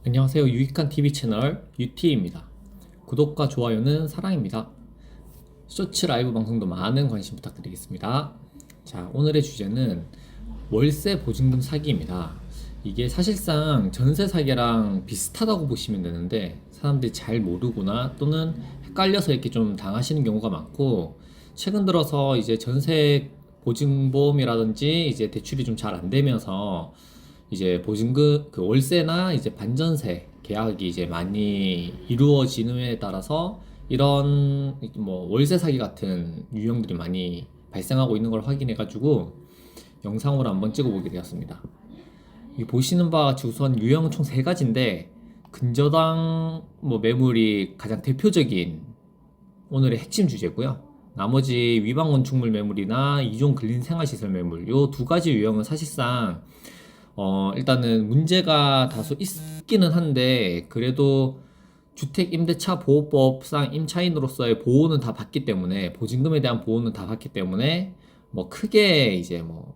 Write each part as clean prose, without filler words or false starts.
안녕하세요. 유익한 TV 채널 유티입니다. 구독과 좋아요는 사랑입니다. 쇼츠 라이브 방송도 많은 관심 부탁드리겠습니다. 자, 오늘의 주제는 월세 보증금 사기입니다. 이게 사실상 전세 사기랑 비슷하다고 보시면 되는데 사람들이 잘 모르거나 또는 헷갈려서 이렇게 좀 당하시는 경우가 많고, 최근 들어서 이제 전세 보증보험이라든지 이제 대출이 좀 잘 안 되면서 이제 보증금 그 월세나 이제 반전세 계약이 이제 많이 이루어지는에 따라서 이런 뭐 월세 사기 같은 유형들이 많이 발생하고 있는 걸 확인해 가지고 영상으로 한번 찍어보게 되었습니다. 이 보시는 바와 같이 우선 유형은 총 세 가지인데, 근저당 뭐 매물이 가장 대표적인 오늘의 핵심 주제고요. 나머지 위반 건축물 매물이나 이종 근린 생활시설 매물, 요 두 가지 유형은 사실상 일단은 문제가 다소 있기는 한데, 그래도 주택임대차 보호법상 임차인으로서의 보호는 다 받기 때문에, 보증금에 대한 보호는 다 받기 때문에 뭐 크게 이제 뭐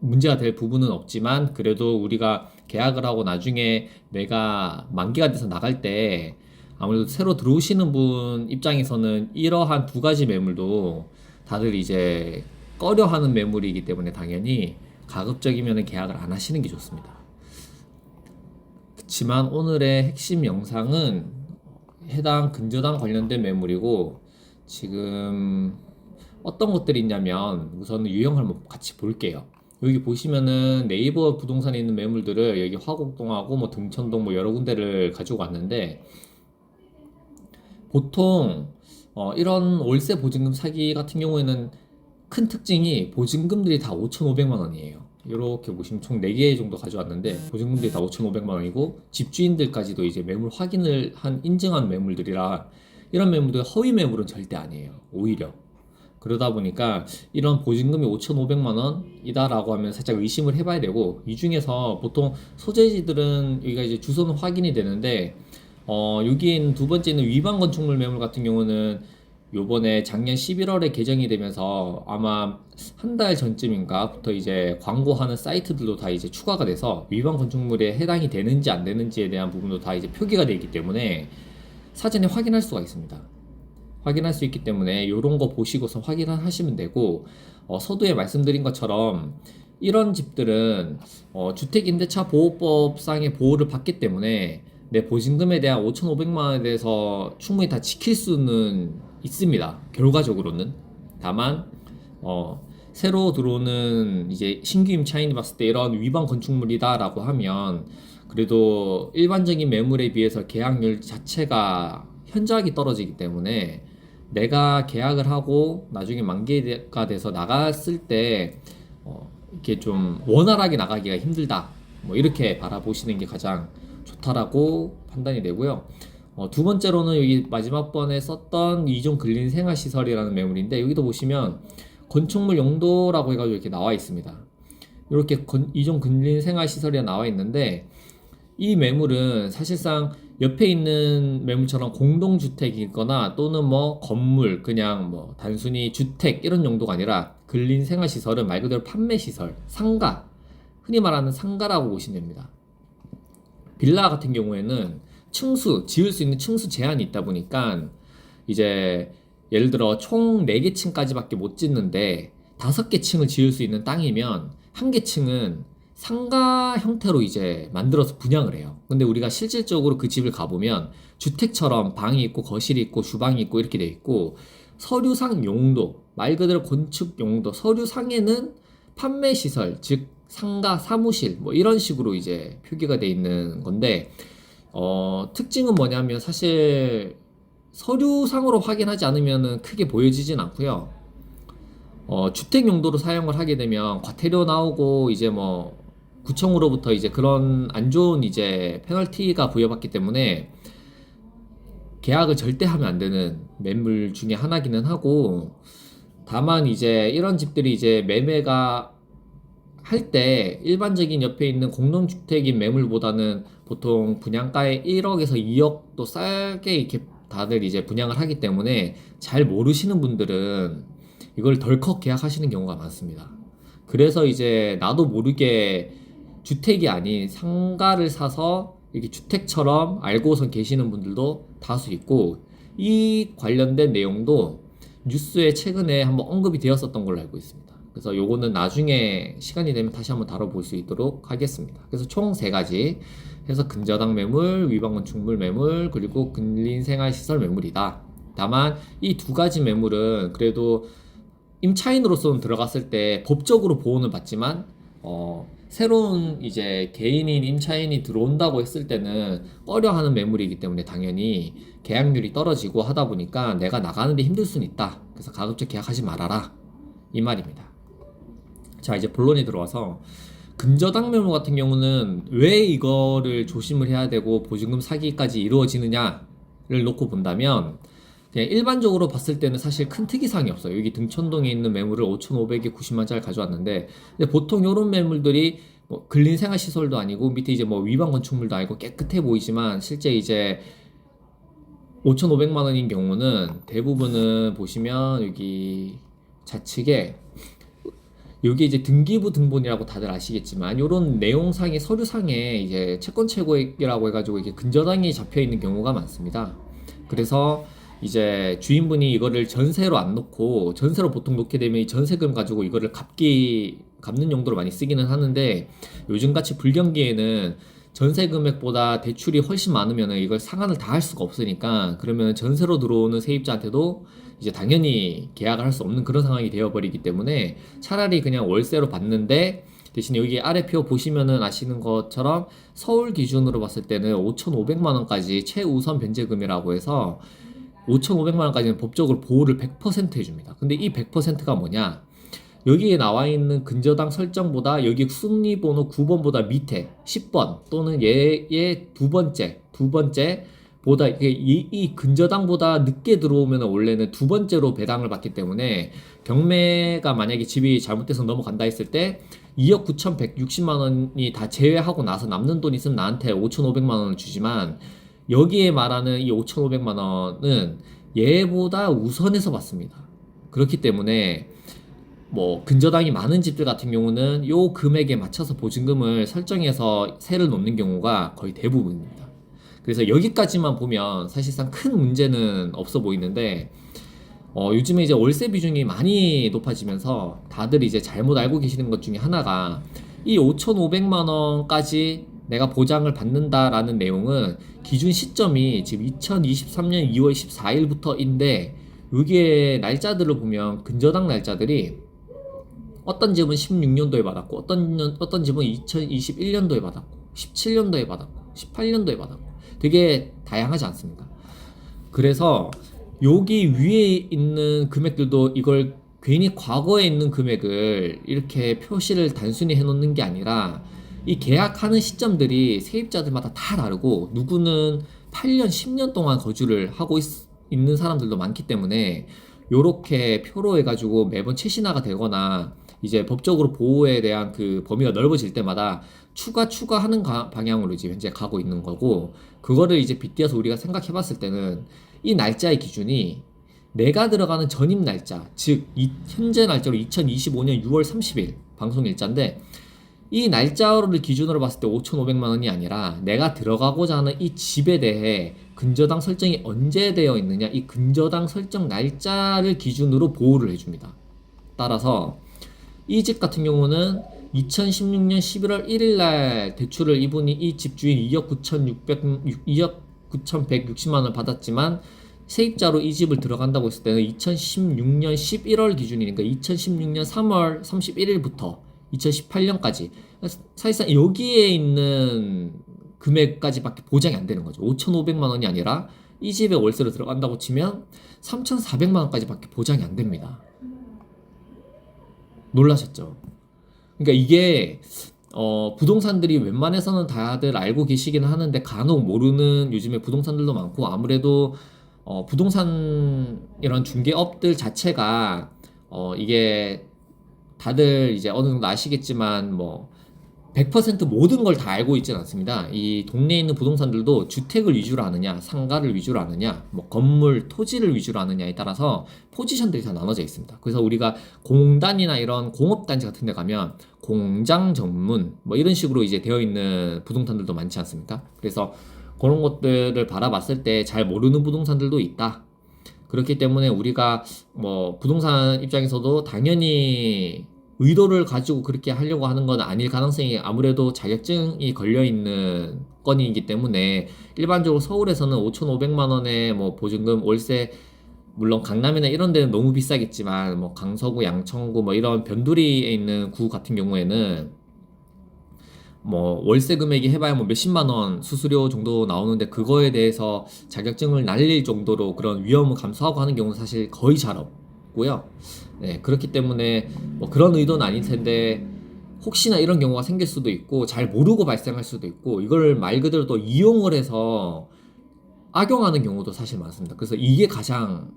문제가 될 부분은 없지만, 그래도 우리가 계약을 하고 나중에 내가 만기가 돼서 나갈 때 아무래도 새로 들어오시는 분 입장에서는 이러한 두 가지 매물도 다들 이제 꺼려하는 매물이기 때문에 당연히 가급적이면 계약을 안 하시는 게 좋습니다. 그렇지만 오늘의 핵심 영상은 해당 근저당 관련된 매물이고, 지금 어떤 것들이 있냐면 우선 유형을 한번 같이 볼게요. 여기 보시면은 네이버 부동산에 있는 매물들을 여기 화곡동하고 뭐 등천동 뭐 여러 군데를 가지고 왔는데, 보통 이런 월세 보증금 사기 같은 경우에는 큰 특징이 보증금들이 다 5,500만 원이에요. 이렇게 보시면 총 4개 정도 가져왔는데 보증금들이 다 5,500만 원이고, 집주인들까지도 이제 매물 확인을 한 인증한 매물들이라 이런 매물들 허위 매물은 절대 아니에요. 오히려 그러다 보니까 이런 보증금이 5,500만 원이다라고 하면 살짝 의심을 해봐야 되고, 이 중에서 보통 소재지들은 여기가 이제 주소는 확인이 되는데, 여기에 있는 두 번째 있는 위반 건축물 매물 같은 경우는 요번에 작년 11월에 개정이 되면서 아마 한 달 전쯤인가부터 이제 광고하는 사이트들도 다 이제 추가가 돼서 위반 건축물에 해당이 되는지 안 되는지에 대한 부분도 다 이제 표기가 되어 있기 때문에 사전에 확인할 수가 있습니다. 확인할 수 있기 때문에 이런 거 보시고서 확인하시면 되고, 서두에 말씀드린 것처럼 이런 집들은 주택임대차 보호법상의 보호를 받기 때문에 내 보증금에 대한 5,500만 원에 대해서 충분히 다 지킬 수는 있습니다. 결과적으로는. 다만 새로 들어오는 이제 신규 임차인이 봤을 때 이런 위반 건축물이다라고 하면 그래도 일반적인 매물에 비해서 계약률 자체가 현저하게 떨어지기 때문에 내가 계약을 하고 나중에 만기가 돼서 나갔을 때 이렇게 좀 원활하게 나가기가 힘들다, 뭐 이렇게 바라보시는 게 가장 좋다라고 판단이 되고요. 두 번째로는 여기 마지막 번에 썼던 이종 근린 생활시설이라는 매물인데, 여기도 보시면 건축물 용도라고 해가지고 이렇게 나와 있습니다. 이렇게 이종 근린 생활시설이 나와 있는데, 이 매물은 사실상 옆에 있는 매물처럼 공동주택이거나 또는 뭐 건물, 그냥 뭐 단순히 주택 이런 용도가 아니라 근린 생활시설은 말 그대로 판매시설, 상가, 흔히 말하는 상가라고 보시면 됩니다. 빌라 같은 경우에는 지을 수 있는 층수 제한이 있다 보니까 이제 예를 들어 총 4개 층까지밖에 못 짓는데 5개 층을 지을 수 있는 땅이면 1개 층은 상가 형태로 이제 만들어서 분양을 해요. 근데 우리가 실질적으로 그 집을 가보면 주택처럼 방이 있고 거실이 있고 주방이 있고 이렇게 돼 있고, 서류상 용도, 말 그대로 건축 용도, 서류상에는 판매 시설, 즉 상가, 사무실 뭐 이런 식으로 이제 표기가 돼 있는 건데, 특징은 뭐냐면 사실 서류상으로 확인하지 않으면 크게 보여지진 않고요. 주택 용도로 사용을 하게 되면 과태료 나오고 이제 뭐 구청으로부터 이제 그런 안 좋은 이제 페널티가 부여받기 때문에 계약을 절대 하면 안 되는 매물 중에 하나기는 하고, 다만 이제 이런 집들이 이제 매매가 할 때 일반적인 옆에 있는 공동주택인 매물보다는 보통 분양가의 1억에서 2억도 싸게 이렇게 다들 이제 분양을 하기 때문에 잘 모르시는 분들은 이걸 덜컥 계약하시는 경우가 많습니다. 그래서 이제 나도 모르게 주택이 아닌 상가를 사서 이렇게 주택처럼 알고선 계시는 분들도 다수 있고, 이 관련된 내용도 뉴스에 최근에 한번 언급이 되었었던 걸로 알고 있습니다. 그래서 요거는 나중에 시간이 되면 다시 한번 다뤄볼 수 있도록 하겠습니다. 그래서 총 3가지 해서 근저당 매물, 위반건축물 매물, 그리고 근린생활시설 매물이다. 다만 이 2가지 매물은 그래도 임차인으로서는 들어갔을 때 법적으로 보호는 받지만 새로운 이제 개인인 임차인이 들어온다고 했을 때는 꺼려하는 매물이기 때문에 당연히 계약률이 떨어지고 하다 보니까 내가 나가는데 힘들 수는 있다. 그래서 가급적 계약하지 말아라, 이 말입니다. 자, 이제 본론이 들어와서 근저당 매물 같은 경우는 왜 이거를 조심을 해야 되고 보증금 사기까지 이루어지느냐를 놓고 본다면, 그냥 일반적으로 봤을 때는 사실 큰 특이사항이 없어요. 여기 등촌동에 있는 매물을 5,500에 90만짜리 가져왔는데, 근데 보통 이런 매물들이 뭐 근린생활시설도 아니고 밑에 이제 뭐 위반건축물도 아니고 깨끗해 보이지만, 실제 이제 5,500만 원인 경우는 대부분은 보시면 여기 좌측에 여기 이제 등기부 등본이라고 다들 아시겠지만, 이런 내용상의 서류상에 이제 채권 최고액이라고 해가지고 이게 근저당이 잡혀 있는 경우가 많습니다. 그래서 이제 주인분이 이거를 전세로 안 놓고, 전세로 보통 놓게 되면 이 전세금 가지고 이거를 갚는 용도로 많이 쓰기는 하는데, 요즘같이 불경기에는 전세 금액보다 대출이 훨씬 많으면 이걸 상환을 다 할 수가 없으니까, 그러면 전세로 들어오는 세입자한테도 이제 당연히 계약을 할 수 없는 그런 상황이 되어버리기 때문에, 차라리 그냥 월세로 받는데, 대신 여기 아래 표 보시면은 아시는 것처럼 서울 기준으로 봤을 때는 5,500만 원까지 최우선 변제금이라고 해서 5,500만 원까지는 법적으로 보호를 100% 해줍니다. 근데 이 100%가 뭐냐? 여기에 나와 있는 근저당 설정보다 여기 순위번호 9번보다 밑에 10번 또는 얘의 두 번째 보다 이 근저당보다 늦게 들어오면 원래는 2번째로 배당을 받기 때문에, 경매가 만약에 집이 잘못돼서 넘어간다 했을 때 2억 9,160만 원이 다 제외하고 나서 남는 돈 있으면 나한테 5,500만 원을 주지만, 여기에 말하는 이 5,500만 원은 얘보다 우선해서 받습니다. 그렇기 때문에 뭐 근저당이 많은 집들 같은 경우는 요 금액에 맞춰서 보증금을 설정해서 세를 놓는 경우가 거의 대부분입니다. 그래서 여기까지만 보면 사실상 큰 문제는 없어 보이는데, 요즘에 이제 월세 비중이 많이 높아지면서 다들 이제 잘못 알고 계시는 것 중에 하나가, 이 5,500만 원까지 내가 보장을 받는다라는 내용은 기준 시점이 지금 2023년 2월 14일부터인데, 여기에 날짜들을 보면 근저당 날짜들이 어떤 집은 16년도에 받았고, 어떤 집은 2021년도에 받았고, 17년도에 받았고, 18년도에 받았고, 되게 다양하지 않습니까? 그래서 여기 위에 있는 금액들도 이걸 괜히 과거에 있는 금액을 이렇게 표시를 단순히 해놓는 게 아니라, 이 계약하는 시점들이 세입자들마다 다 다르고, 누구는 8년, 10년 동안 거주를 하고 있는 사람들도 많기 때문에, 요렇게 표로 해가지고 매번 최신화가 되거나 이제 법적으로 보호에 대한 그 범위가 넓어질 때마다 추가하는 방향으로 이제 현재 가고 있는 거고, 그거를 이제 빗대어서 우리가 생각해 봤을 때는 이 날짜의 기준이 내가 들어가는 전입 날짜, 즉 현재 날짜로 2025년 6월 30일 방송 일자인데, 이 날짜를 기준으로 봤을 때 5,500만 원이 아니라 내가 들어가고자 하는 이 집에 대해 근저당 설정이 언제 되어 있느냐, 이 근저당 설정 날짜를 기준으로 보호를 해줍니다. 따라서 이 집 같은 경우는 2016년 11월 1일 날 대출을 이분이, 이 집주인 2억 9,160만 원을 받았지만, 세입자로 이 집을 들어간다고 했을 때는 2016년 11월 기준이니까 2016년 3월 31일부터 2018년까지 사실상 여기에 있는 금액까지밖에 보장이 안 되는 거죠. 5,500만 원이 아니라 이 집에 월세로 들어간다고 치면 3,400만 원까지밖에 보장이 안 됩니다. 놀라셨죠? 그러니까 이게 부동산들이 웬만해서는 다들 알고 계시긴 하는데 간혹 모르는 요즘에 부동산들도 많고, 아무래도 부동산 이런 중개업들 자체가 이게 다들 이제 어느 정도 아시겠지만, 뭐 100% 모든 걸 다 알고 있지는 않습니다. 이 동네에 있는 부동산들도 주택을 위주로 하느냐, 상가를 위주로 하느냐, 뭐 건물, 토지를 위주로 하느냐에 따라서 포지션들이 다 나눠져 있습니다. 그래서 우리가 공단이나 이런 공업단지 같은 데 가면 공장 전문, 뭐 이런 식으로 이제 되어 있는 부동산들도 많지 않습니까? 그래서 그런 것들을 바라봤을 때 잘 모르는 부동산들도 있다. 그렇기 때문에 우리가 뭐 부동산 입장에서도 당연히 의도를 가지고 그렇게 하려고 하는 건 아닐 가능성이 아무래도 자격증이 걸려 있는 건이기 때문에 일반적으로 서울에서는 5,500만 원의 뭐 보증금 월세 물론 강남이나 이런 데는 너무 비싸겠지만 뭐 강서구, 양천구 뭐 이런 변두리에 있는 구 같은 경우에는 뭐 월세 금액이 해봐야 뭐 몇십만 원 수수료 정도 나오는데 그거에 대해서 자격증을 날릴 정도로 그런 위험을 감수하고 하는 경우는 사실 거의 잘 없고요. 네, 그렇기 때문에 뭐 그런 의도는 아닐 텐데 혹시나 이런 경우가 생길 수도 있고 잘 모르고 발생할 수도 있고 이걸 말 그대로 또 이용을 해서 악용하는 경우도 사실 많습니다. 그래서 이게 가장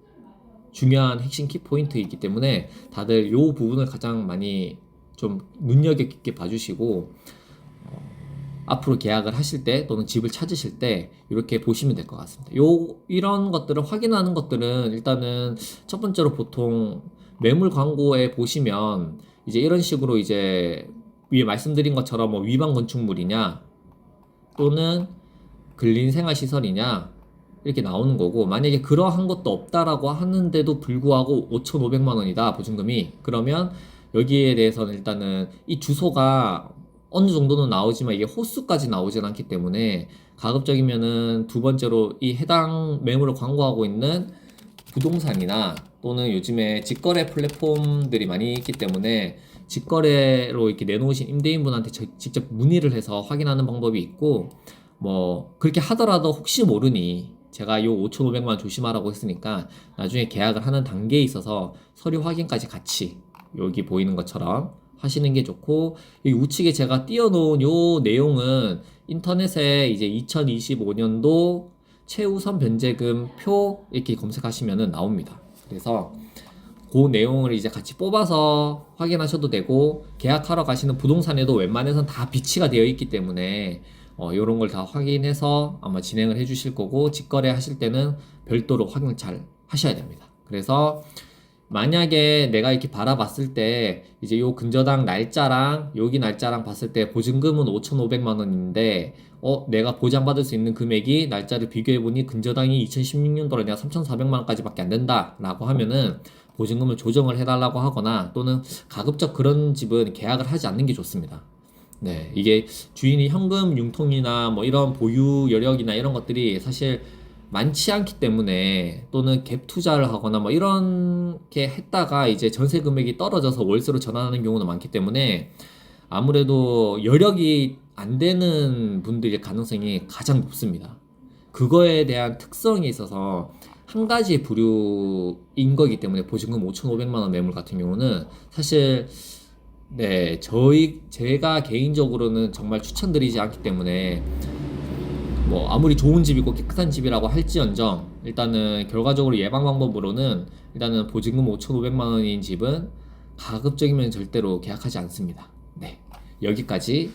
중요한 핵심 키포인트이기 때문에 다들 요 부분을 가장 많이 좀 눈여겨깊게 봐주시고 앞으로 계약을 하실 때 또는 집을 찾으실 때 이렇게 보시면 될 것 같습니다. 이런 것들을 확인하는 것들은 일단은 첫 번째로 보통 매물 광고에 보시면 이제 이런 식으로 이제 위에 말씀드린 것처럼 뭐 위반 건축물이냐 또는 근린생활시설이냐 이렇게 나오는 거고 만약에 그러한 것도 없다라고 하는데도 불구하고 5,500만 원이다 보증금이 그러면 여기에 대해서는 일단은 이 주소가 어느 정도는 나오지만 이게 호수까지 나오진 않기 때문에 가급적이면은 두 번째로 이 해당 매물을 광고하고 있는 부동산이나 또는 요즘에 직거래 플랫폼들이 많이 있기 때문에 직거래로 이렇게 내놓으신 임대인분한테 직접 문의를 해서 확인하는 방법이 있고 뭐 그렇게 하더라도 혹시 모르니 제가 요 5,500만 원 조심하라고 했으니까 나중에 계약을 하는 단계에 있어서 서류 확인까지 같이 여기 보이는 것처럼 하시는 게 좋고 이 우측에 제가 띄워놓은 요 내용은 인터넷에 이제 2025년도 최우선 변제금 표 이렇게 검색하시면은 나옵니다. 그래서 그 내용을 이제 같이 뽑아서 확인하셔도 되고 계약하러 가시는 부동산에도 웬만해선 다 비치가 되어 있기 때문에 요런 걸 다 확인해서 아마 진행을 해 주실 거고 직거래 하실 때는 별도로 확인 잘 하셔야 됩니다. 그래서 만약에 내가 이렇게 바라봤을 때 이제 요 근저당 날짜랑 여기 날짜랑 봤을 때 보증금은 5,500만 원인데 내가 보장받을 수 있는 금액이 날짜를 비교해보니 근저당이 2016년도로 내가 3,400만 원까지밖에 안 된다 라고 하면은 보증금을 조정을 해달라고 하거나 또는 가급적 그런 집은 계약을 하지 않는 게 좋습니다. 네, 이게 주인이 현금 융통이나 뭐 이런 보유 여력이나 이런 것들이 사실 많지 않기 때문에 또는 갭 투자를 하거나 뭐 이렇게 했다가 이제 전세 금액이 떨어져서 월세로 전환하는 경우도 많기 때문에 아무래도 여력이 안 되는 분들의 가능성이 가장 높습니다. 그거에 대한 특성이 있어서 한 가지 부류인 거기 때문에 보증금 5,500만 원 매물 같은 경우는 사실 네, 제가 개인적으로는 정말 추천드리지 않기 때문에 뭐 아무리 좋은 집이고 깨끗한 집이라고 할지언정 일단은 결과적으로 예방 방법으로는 일단은 보증금 5,500만 원인 집은 가급적이면 절대로 계약하지 않습니다. 네, 여기까지